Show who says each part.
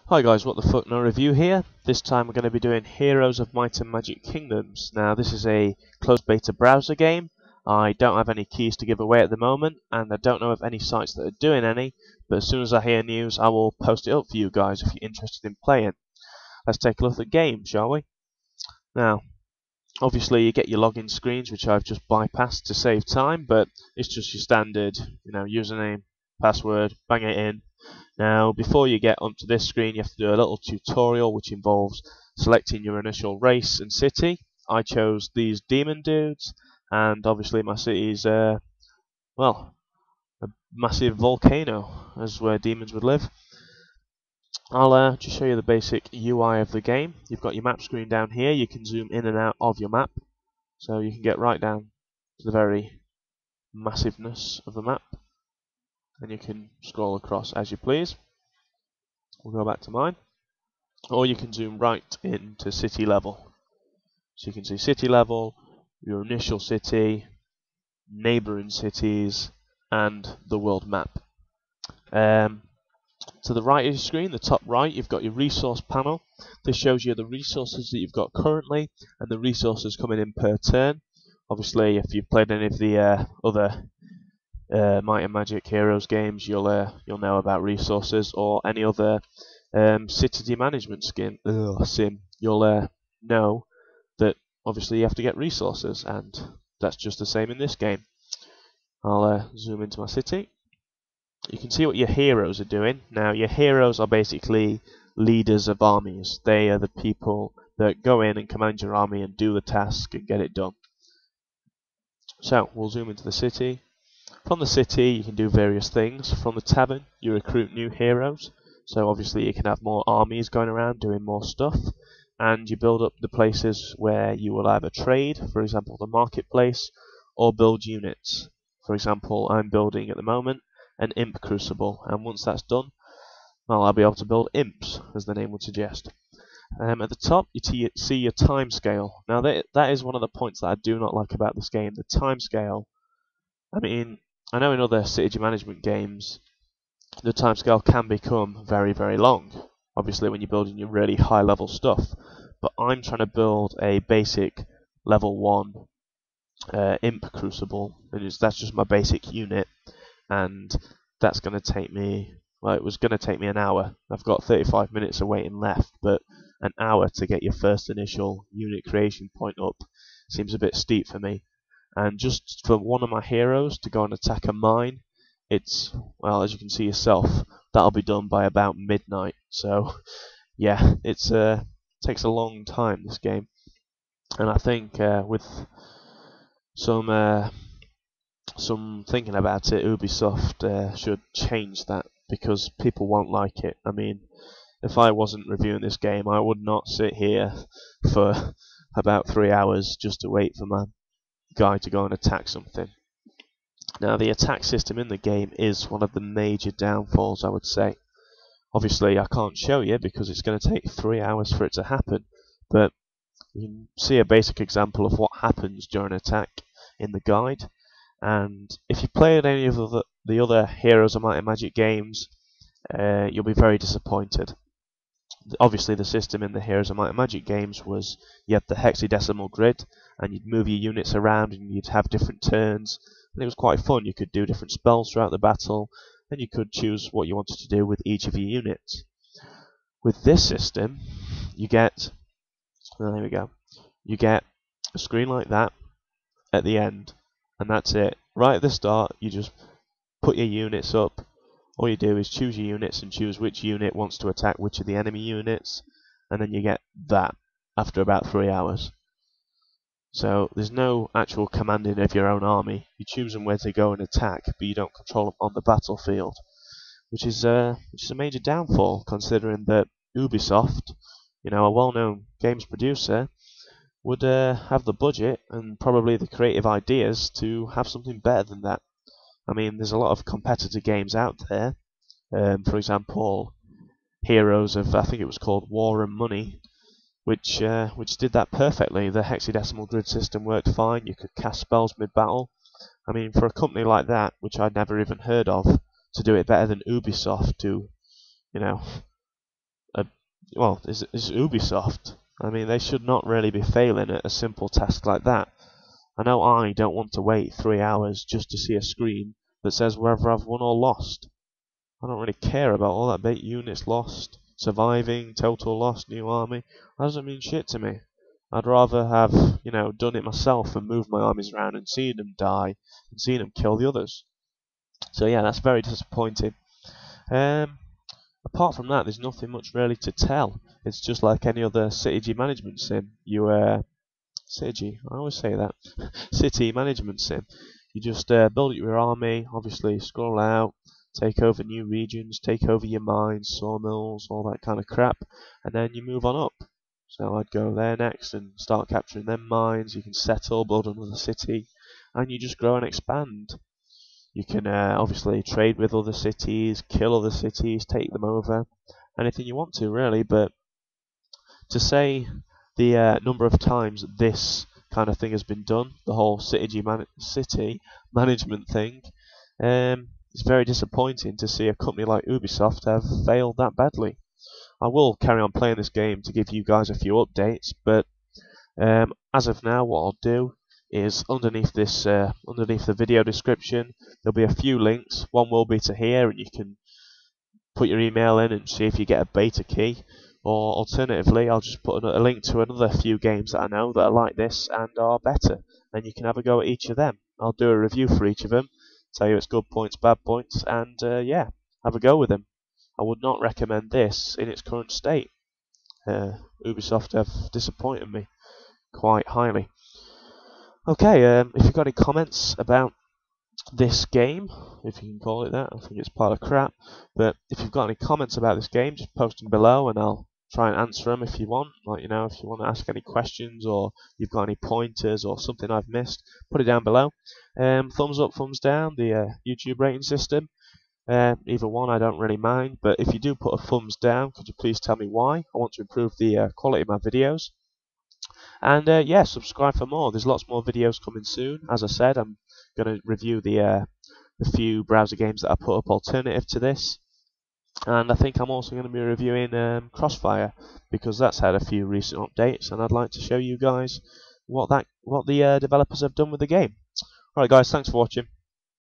Speaker 1: Hi guys, wtfnoreview here. This time we're going to be doing Heroes of Might and Magic Kingdoms. Now this is a closed beta browser game. I don't have any keys to give away at the moment, and I don't know of any sites that are doing any, but as soon as I hear news I will post it up for you guys if you're interested in playing. Let's take a look at the game, shall we? Now, obviously you get your login screens, which I've just bypassed to save time, but it's just your standard, username, password, bang it in. Now, before you get onto this screen, you have to do a little tutorial which involves selecting your initial race and city. I chose these demon dudes, and obviously my city is, well, a massive volcano, as where demons would live. I'll just show you the basic UI of the game. You've got your map screen down here. You can zoom in and out of your map, so you can get right down to the very massiveness of the map, and you can scroll across as you please. We'll go back to mine. Or you can zoom right into city level. So you can see city level, your initial city, neighbouring cities, and the world map. To the right of your screen, the top right, you've got your resource panel. This shows you the resources that you've got currently and the resources coming in per turn. Obviously, if you've played any of the other Might and Magic Heroes games, you'll know about resources, or any other city management sim. You'll know that obviously you have to get resources, and that's just the same in this game. I'll zoom into my city. You can see what your heroes are doing. Now, your heroes are basically leaders of armies. They are the people that go in and command your army and do the task and get it done. So, we'll zoom into the city. From the city, you can do various things. From the tavern, you recruit new heroes. So obviously you can have more armies going around doing more stuff. And you build up the places where you will either trade, for example the marketplace, or build units. For example, I'm building at the moment an imp crucible, and once that's done, well, I'll be able to build imps, as the name would suggest. At the top, you see your time scale. Now that is one of the points that I do not like about this game. The time scale. I mean, I know in other city management games, the timescale can become very, very long. Obviously, when you're building your really high-level stuff. But I'm trying to build a basic level 1 imp crucible, and that's just my basic unit, and that's going to take me. Well, it was going to take me an hour. I've got 35 minutes of waiting left, but an hour to get your first initial unit creation point up seems a bit steep for me. And just for one of my heroes to go and attack a mine, it's, well, as you can see yourself, that'll be done by about midnight. So, yeah, it takes a long time, this game. And I think with some thinking about it, Ubisoft should change that, because people won't like it. I mean, if I wasn't reviewing this game, I would not sit here for about 3 hours just to wait for my guy to go and attack something. Now, the attack system in the game is one of the major downfalls, I would say. Obviously, I can't show you because it's going to take 3 hours for it to happen, but you can see a basic example of what happens during an attack in the guide. And if you played any of the other Heroes of Might and Magic games, you'll be very disappointed. Obviously, the system in the Heroes of Might and Magic games was you had the hexadecimal grid, and you'd move your units around, and you'd have different turns, and it was quite fun. You could do different spells throughout the battle, and you could choose what you wanted to do with each of your units. With this system, you get, there we go, you get a screen like that at the end, and that's it. Right at the start, you just put your units up. All you do is choose your units and choose which unit wants to attack which of the enemy units, and then you get that after about 3 hours. So there's no actual commanding of your own army. You choose them where to go and attack, but you don't control them on the battlefield, which is a major downfall, considering that Ubisoft, a well-known games producer, would have the budget and probably the creative ideas to have something better than that. I mean, there's a lot of competitor games out there. For example, Heroes of, I think it was called War and Money, which did that perfectly. The hexadecimal grid system worked fine. You could cast spells mid-battle. I mean, for a company like that, which I'd never even heard of, to do it better than Ubisoft, to, a well, is Ubisoft. I mean, they should not really be failing at a simple task like that. I know I don't want to wait 3 hours just to see a screen that says whether I've won or lost. I don't really care about all that bit. Units lost, surviving, total loss, new army. That doesn't mean shit to me. I'd rather have, done it myself and moved my armies around and seen them die and seen them kill the others. So yeah, that's very disappointing. Apart from that, there's nothing much really to tell. It's just like any other City management sim. City, I always say that. City management sim. You just build your army, obviously scroll out, take over new regions, take over your mines, sawmills, all that kind of crap, and then you move on up. So I'd go there next and start capturing them mines. You can settle, build another city, and you just grow and expand. You can obviously trade with other cities, kill other cities, take them over, anything you want to really. But to say the number of times this kind of thing has been done, the whole city management thing, it's very disappointing to see a company like Ubisoft have failed that badly. I will carry on playing this game to give you guys a few updates, but as of now, what I'll do is underneath the video description, there'll be a few links. One will be to here, and you can put your email in and see if you get a beta key. Or alternatively, I'll just put a link to another few games that I know that are like this and are better, and you can have a go at each of them. I'll do a review for each of them, tell you its good points, bad points, and yeah, have a go with them. I would not recommend this in its current state. Ubisoft have disappointed me quite highly. Okay, if you've got any comments about this game, if you can call it that, I think it's part of crap, but if you've got any comments about this game, just post them below and I'll try and answer them if you want. Like, if you want to ask any questions or you've got any pointers or something I've missed, put it down below. Thumbs up, thumbs down, the YouTube rating system. Either one, I don't really mind, but if you do put a thumbs down, could you please tell me why? I want to improve the quality of my videos. And yeah, subscribe for more. There's lots more videos coming soon. As I said, I'm going to review the few browser games that I put up alternative to this. And I think I'm also going to be reviewing Crossfire, because that's had a few recent updates, and I'd like to show you guys what the developers have done with the game. Alright guys, thanks for watching.